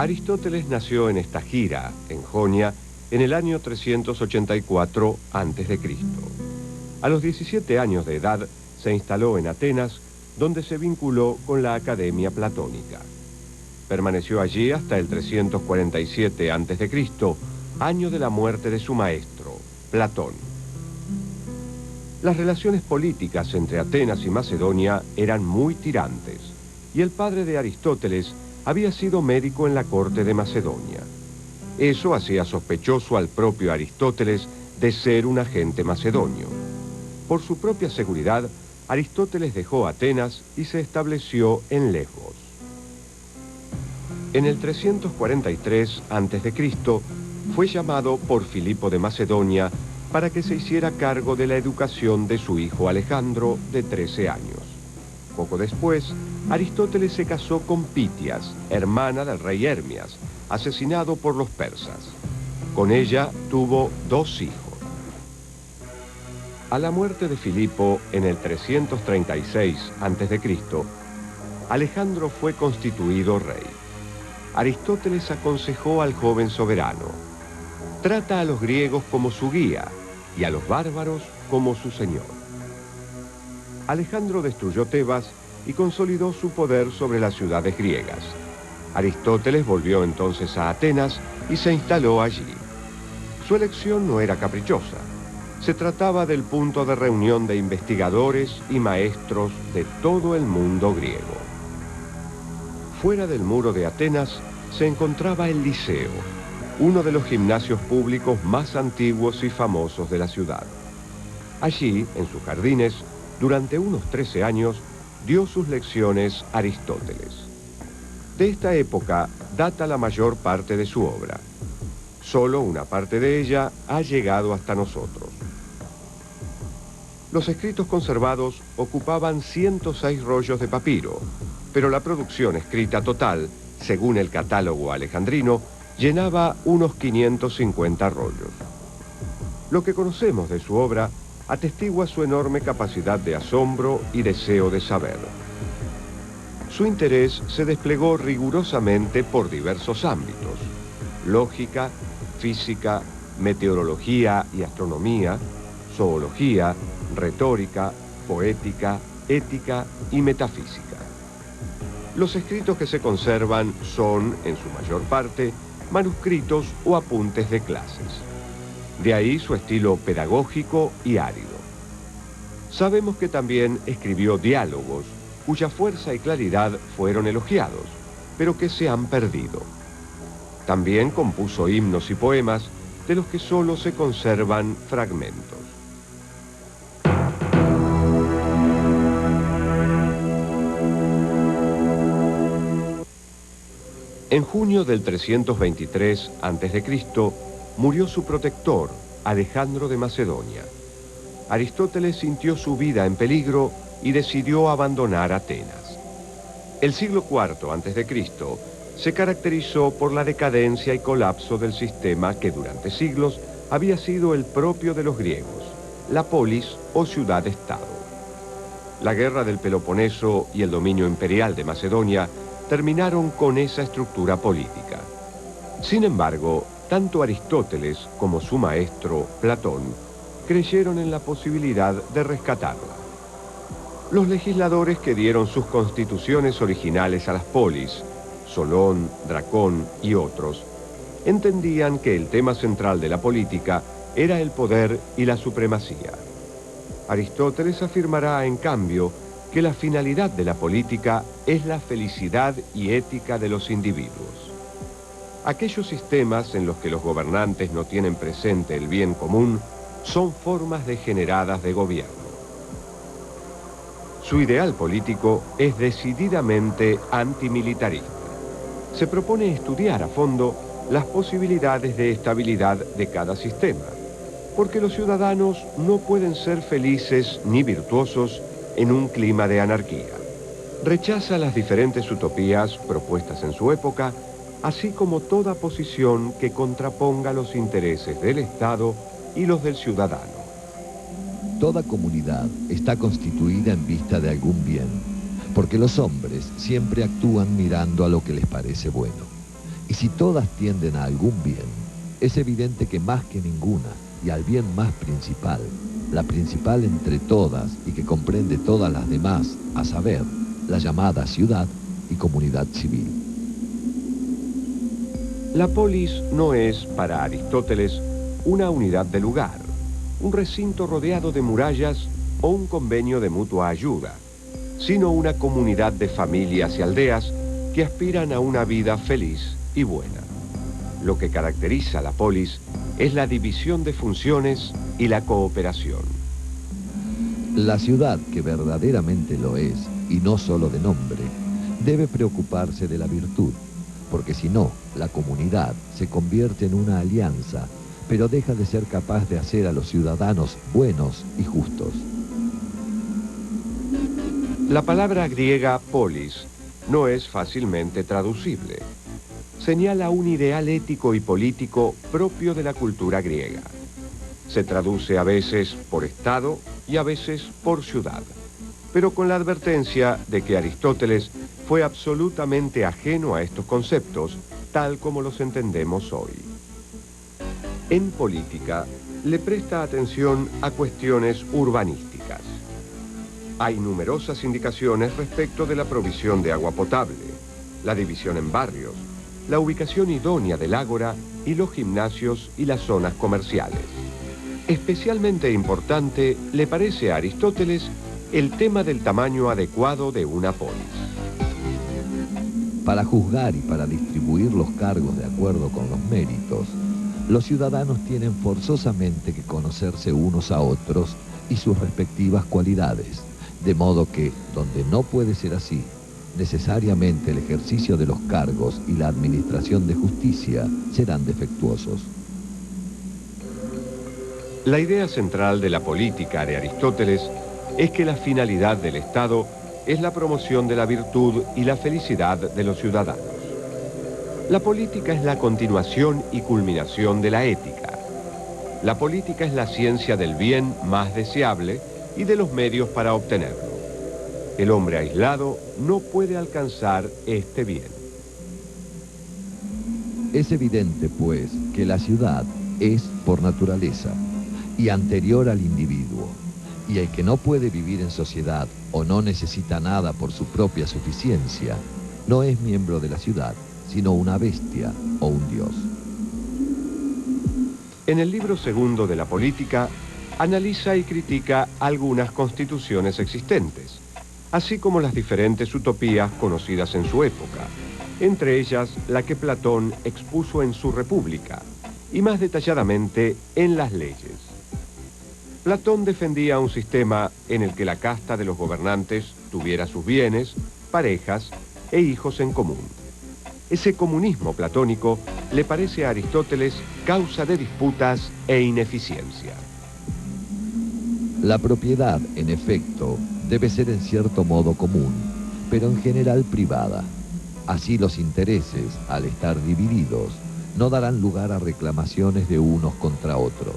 Aristóteles nació en Estagira, en Jonia, en el año 384 a.C. A los 17 años de edad se instaló en Atenas, donde se vinculó con la Academia Platónica. Permaneció allí hasta el 347 a.C., año de la muerte de su maestro, Platón. Las relaciones políticas entre Atenas y Macedonia eran muy tirantes, y el padre de Aristóteles había sido médico en la corte de Macedonia. Eso hacía sospechoso al propio Aristóteles de ser un agente macedonio. Por su propia seguridad, Aristóteles dejó Atenas y se estableció en Lesbos. En el 343 a.C. fue llamado por Filipo de Macedonia para que se hiciera cargo de la educación de su hijo Alejandro, de 13 años. Poco después, Aristóteles se casó con Pitias, hermana del rey Hermias, asesinado por los persas. Con ella tuvo 2 hijos. A la muerte de Filipo en el 336 a.C., Alejandro fue constituido rey. Aristóteles aconsejó al joven soberano: trata a los griegos como su guía y a los bárbaros como su señor. Alejandro destruyó Tebas y consolidó su poder sobre las ciudades griegas. Aristóteles volvió entonces a Atenas y se instaló allí. Su elección no era caprichosa. Se trataba del punto de reunión de investigadores y maestros de todo el mundo griego. Fuera del muro de Atenas se encontraba el Liceo, uno de los gimnasios públicos más antiguos y famosos de la ciudad. Allí, en sus jardines, durante unos 13 años, dio sus lecciones Aristóteles. De esta época data la mayor parte de su obra. Solo una parte de ella ha llegado hasta nosotros. Los escritos conservados ocupaban 106 rollos de papiro, pero la producción escrita total, según el catálogo alejandrino, llenaba unos 550 rollos. Lo que conocemos de su obra atestigua su enorme capacidad de asombro y deseo de saber. Su interés se desplegó rigurosamente por diversos ámbitos: lógica, física, meteorología y astronomía, zoología, retórica, poética, ética y metafísica. Los escritos que se conservan son, en su mayor parte, manuscritos o apuntes de clases. De ahí su estilo pedagógico y árido. Sabemos que también escribió diálogos, cuya fuerza y claridad fueron elogiados, pero que se han perdido. También compuso himnos y poemas, de los que solo se conservan fragmentos. En junio del 323 a.C. murió su protector, Alejandro de Macedonia. Aristóteles sintió su vida en peligro y decidió abandonar Atenas. El siglo IV a.C. se caracterizó por la decadencia y colapso del sistema que durante siglos había sido el propio de los griegos, la polis o ciudad-estado. La guerra del Peloponeso y el dominio imperial de Macedonia terminaron con esa estructura política. Sin embargo, tanto Aristóteles como su maestro, Platón, creyeron en la posibilidad de rescatarla. Los legisladores que dieron sus constituciones originales a las polis, Solón, Dracón y otros, entendían que el tema central de la política era el poder y la supremacía. Aristóteles afirmará, en cambio, que la finalidad de la política es la felicidad y ética de los individuos. Aquellos sistemas en los que los gobernantes no tienen presente el bien común son formas degeneradas de gobierno. Su ideal político es decididamente antimilitarista. Se propone estudiar a fondo las posibilidades de estabilidad de cada sistema, porque los ciudadanos no pueden ser felices ni virtuosos en un clima de anarquía. Rechaza las diferentes utopías propuestas en su época, así como toda posición que contraponga los intereses del Estado y los del ciudadano. Toda comunidad está constituida en vista de algún bien, porque los hombres siempre actúan mirando a lo que les parece bueno. Y si todas tienden a algún bien, es evidente que más que ninguna, y al bien más principal, la principal entre todas y que comprende todas las demás, a saber, la llamada ciudad y comunidad civil. La polis no es, para Aristóteles, una unidad de lugar, un recinto rodeado de murallas o un convenio de mutua ayuda, sino una comunidad de familias y aldeas que aspiran a una vida feliz y buena. Lo que caracteriza a la polis es la división de funciones y la cooperación. La ciudad, que verdaderamente lo es, y no solo de nombre, debe preocuparse de la virtud, porque si no, la comunidad se convierte en una alianza, pero deja de ser capaz de hacer a los ciudadanos buenos y justos. La palabra griega polis no es fácilmente traducible. Señala un ideal ético y político propio de la cultura griega. Se traduce a veces por Estado y a veces por ciudad, pero con la advertencia de que Aristóteles fue absolutamente ajeno a estos conceptos, tal como los entendemos hoy. En política, le presta atención a cuestiones urbanísticas. Hay numerosas indicaciones respecto de la provisión de agua potable, la división en barrios, la ubicación idónea del ágora y los gimnasios y las zonas comerciales. Especialmente importante le parece a Aristóteles el tema del tamaño adecuado de una polis. Para juzgar y para distribuir los cargos de acuerdo con los méritos, los ciudadanos tienen forzosamente que conocerse unos a otros y sus respectivas cualidades, de modo que, donde no puede ser así, necesariamente el ejercicio de los cargos y la administración de justicia serán defectuosos. La idea central de la política de Aristóteles es que la finalidad del Estado es la promoción de la virtud y la felicidad de los ciudadanos. La política es la continuación y culminación de la ética. La política es la ciencia del bien más deseable y de los medios para obtenerlo. El hombre aislado no puede alcanzar este bien. Es evidente, pues, que la ciudad es, por naturaleza, y anterior al individuo, y el que no puede vivir en sociedad o no necesita nada por su propia suficiencia, no es miembro de la ciudad, sino una bestia o un dios. En el libro segundo de la política, analiza y critica algunas constituciones existentes, así como las diferentes utopías conocidas en su época, entre ellas la que Platón expuso en su República, y más detalladamente en las leyes. Platón defendía un sistema en el que la casta de los gobernantes tuviera sus bienes, parejas e hijos en común. Ese comunismo platónico le parece a Aristóteles causa de disputas e ineficiencia. La propiedad, en efecto, debe ser en cierto modo común, pero en general privada. Así los intereses, al estar divididos, no darán lugar a reclamaciones de unos contra otros.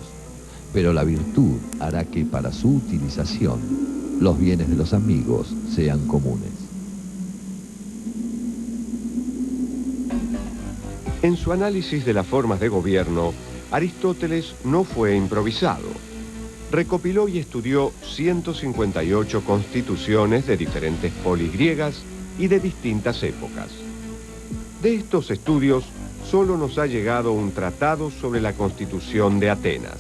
Pero la virtud hará que para su utilización, los bienes de los amigos sean comunes. En su análisis de las formas de gobierno, Aristóteles no fue improvisado. Recopiló y estudió 158 constituciones de diferentes polis griegas y de distintas épocas. De estos estudios, solo nos ha llegado un tratado sobre la Constitución de Atenas.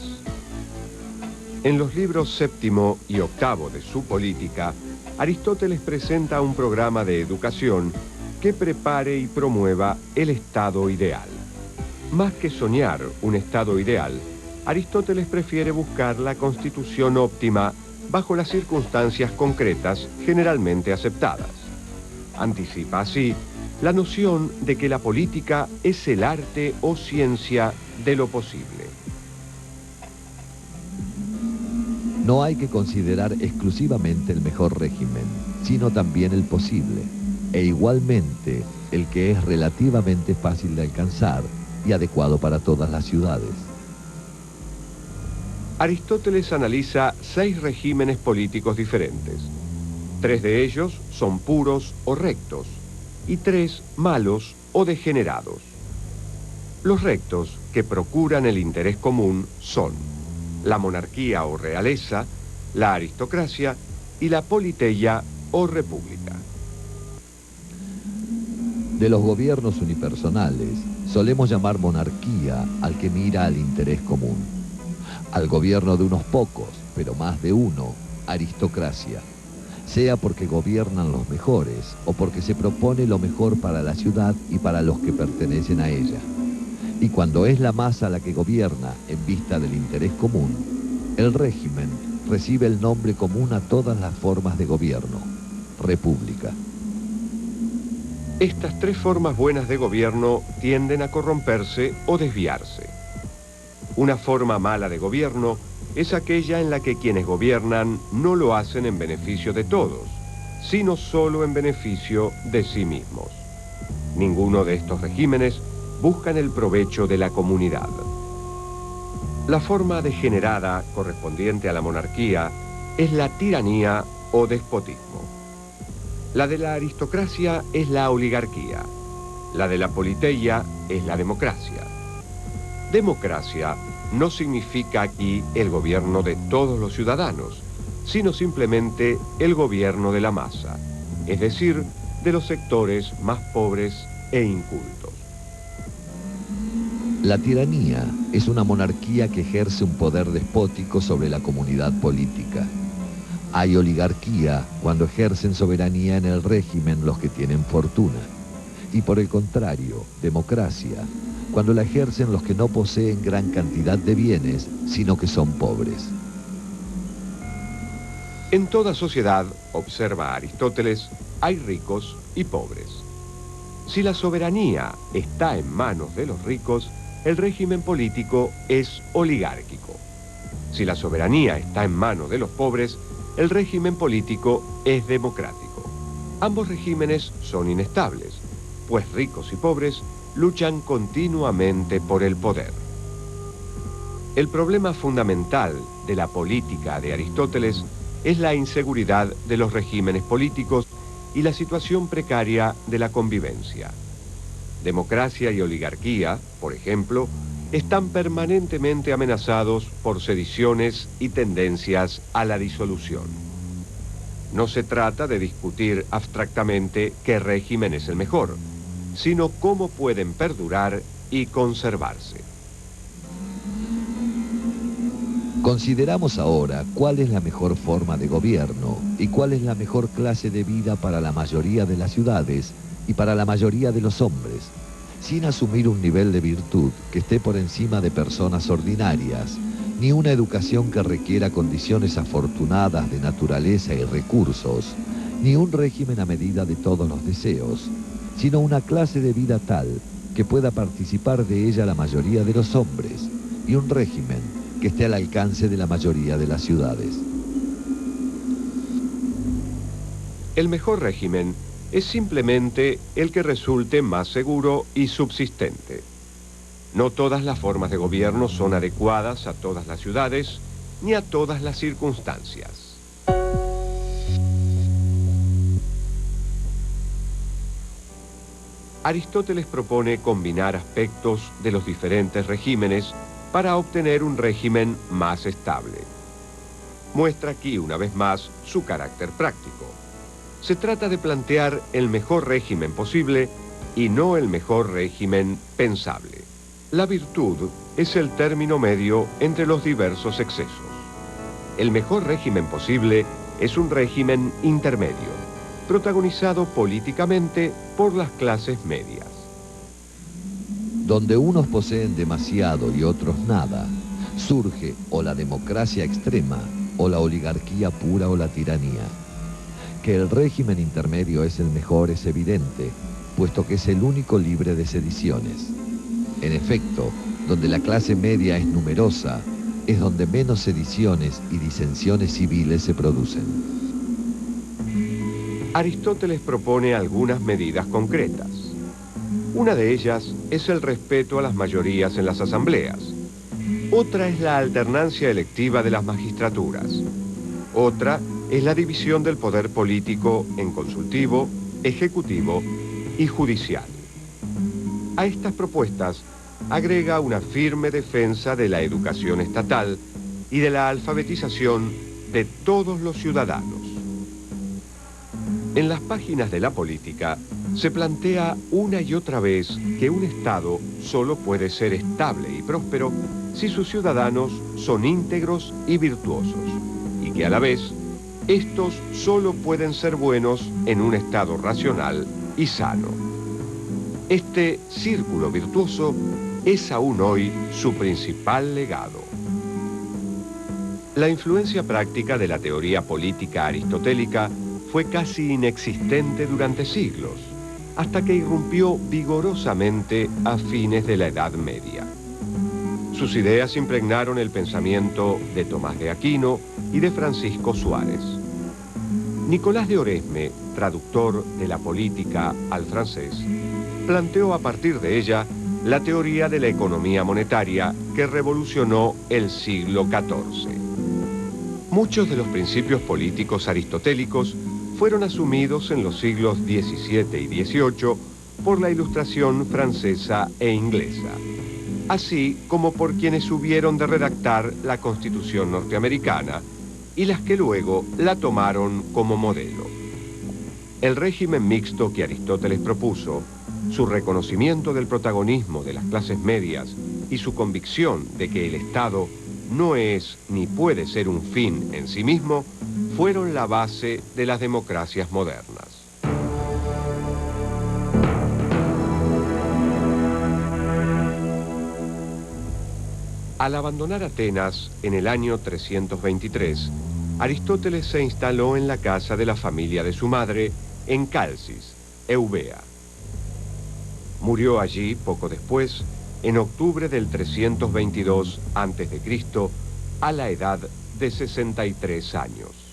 En los libros séptimo y octavo de su política, Aristóteles presenta un programa de educación que prepare y promueva el Estado ideal. Más que soñar un Estado ideal, Aristóteles prefiere buscar la constitución óptima bajo las circunstancias concretas generalmente aceptadas. Anticipa así la noción de que la política es el arte o ciencia de lo posible. No hay que considerar exclusivamente el mejor régimen, sino también el posible, e igualmente el que es relativamente fácil de alcanzar y adecuado para todas las ciudades. Aristóteles analiza 6 regímenes políticos diferentes. 3 de ellos son puros o rectos, y 3 malos o degenerados. Los rectos que procuran el interés común son la monarquía o realeza, la aristocracia y la politeia o república. De los gobiernos unipersonales, solemos llamar monarquía al que mira al interés común. Al gobierno de unos pocos, pero más de uno, aristocracia. Sea porque gobiernan los mejores o porque se propone lo mejor para la ciudad y para los que pertenecen a ella. Y cuando es la masa la que gobierna en vista del interés común, el régimen recibe el nombre común a todas las formas de gobierno: república. Estas tres formas buenas de gobierno tienden a corromperse o desviarse. Una forma mala de gobierno es aquella en la que quienes gobiernan no lo hacen en beneficio de todos, sino solo en beneficio de sí mismos. Ninguno de estos regímenes buscan el provecho de la comunidad. La forma degenerada correspondiente a la monarquía es la tiranía o despotismo. La de la aristocracia es la oligarquía. La de la politeia es la democracia. Democracia no significa aquí el gobierno de todos los ciudadanos, sino simplemente el gobierno de la masa, es decir, de los sectores más pobres e incultos. La tiranía es una monarquía que ejerce un poder despótico sobre la comunidad política. Hay oligarquía cuando ejercen soberanía en el régimen los que tienen fortuna. Y por el contrario, democracia, cuando la ejercen los que no poseen gran cantidad de bienes, sino que son pobres. En toda sociedad, observa Aristóteles, hay ricos y pobres. Si la soberanía está en manos de los ricos, el régimen político es oligárquico. Si la soberanía está en manos de los pobres, el régimen político es democrático. Ambos regímenes son inestables, pues ricos y pobres luchan continuamente por el poder. El problema fundamental de la política de Aristóteles es la inseguridad de los regímenes políticos y la situación precaria de la convivencia. Democracia y oligarquía, por ejemplo, están permanentemente amenazados por sediciones y tendencias a la disolución. No se trata de discutir abstractamente qué régimen es el mejor, sino cómo pueden perdurar y conservarse. Consideramos ahora cuál es la mejor forma de gobierno y cuál es la mejor clase de vida para la mayoría de las ciudades y para la mayoría de los hombres, sin asumir un nivel de virtud que esté por encima de personas ordinarias, ni una educación que requiera condiciones afortunadas de naturaleza y recursos, ni un régimen a medida de todos los deseos, sino una clase de vida tal que pueda participar de ella la mayoría de los hombres, y un régimen que esté al alcance de la mayoría de las ciudades. El mejor régimen es simplemente el que resulte más seguro y subsistente. No todas las formas de gobierno son adecuadas a todas las ciudades ni a todas las circunstancias. Aristóteles propone combinar aspectos de los diferentes regímenes para obtener un régimen más estable. Muestra aquí una vez más su carácter práctico. Se trata de plantear el mejor régimen posible y no el mejor régimen pensable. La virtud es el término medio entre los diversos excesos. El mejor régimen posible es un régimen intermedio, protagonizado políticamente por las clases medias. Donde unos poseen demasiado y otros nada, surge o la democracia extrema, o la oligarquía pura o la tiranía. Que el régimen intermedio es el mejor es evidente, puesto que es el único libre de sediciones. En efecto, donde la clase media es numerosa, es donde menos sediciones y disensiones civiles se producen. Aristóteles propone algunas medidas concretas. Una de ellas es el respeto a las mayorías en las asambleas. Otra es la alternancia electiva de las magistraturas. Otra es la división del poder político en consultivo, ejecutivo y judicial. A estas propuestas agrega una firme defensa de la educación estatal y de la alfabetización de todos los ciudadanos. En las páginas de la política se plantea una y otra vez que un Estado solo puede ser estable y próspero si sus ciudadanos son íntegros y virtuosos, y que a la vez estos solo pueden ser buenos en un estado racional y sano. Este círculo virtuoso es aún hoy su principal legado. La influencia práctica de la teoría política aristotélica fue casi inexistente durante siglos, hasta que irrumpió vigorosamente a fines de la Edad Media. Sus ideas impregnaron el pensamiento de Tomás de Aquino y de Francisco Suárez. Nicolás de Oresme, traductor de la política al francés, planteó a partir de ella la teoría de la economía monetaria que revolucionó el siglo XIV. Muchos de los principios políticos aristotélicos fueron asumidos en los siglos XVII y XVIII por la Ilustración francesa e inglesa, así como por quienes hubieron de redactar la Constitución norteamericana y las que luego la tomaron como modelo. El régimen mixto que Aristóteles propuso, su reconocimiento del protagonismo de las clases medias y su convicción de que el Estado no es ni puede ser un fin en sí mismo, fueron la base de las democracias modernas. Al abandonar Atenas en el año 323, Aristóteles se instaló en la casa de la familia de su madre en Calcis, Eubea. Murió allí poco después, en octubre del 322 a.C., a la edad de 63 años.